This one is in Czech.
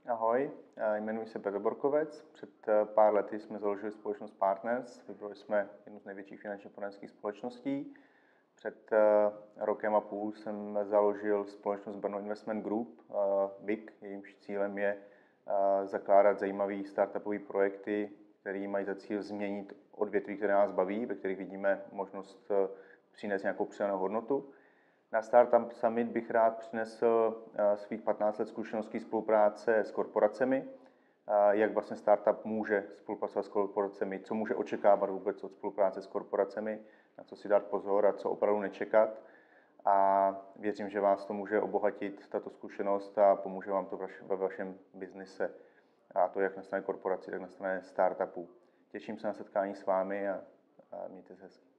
Ahoj, jmenuji se Petr Borkovec. Před pár lety jsme založili společnost Partners. Vybrali jsme jednu z největších finančně poradenských společností. Před rokem a půl jsem založil společnost Brno Investment Group, BIG. Jejímž cílem je zakládat zajímavé startupové projekty, které mají za cíl změnit odvětví, které nás baví, ve kterých vidíme možnost přinést nějakou přidanou hodnotu. Na Startup Summit bych rád přinesl svých 15 let zkušeností spolupráce s korporacemi, jak vlastně startup může spolupracovat s korporacemi, co může očekávat vůbec od spolupráce s korporacemi, na co si dát pozor a co opravdu nečekat. A věřím, že vás to může obohatit, tato zkušenost, a pomůže vám to ve vašem biznise. A to jak na straně korporací, tak na straně startupů. Těším se na setkání s vámi a mějte se hezky.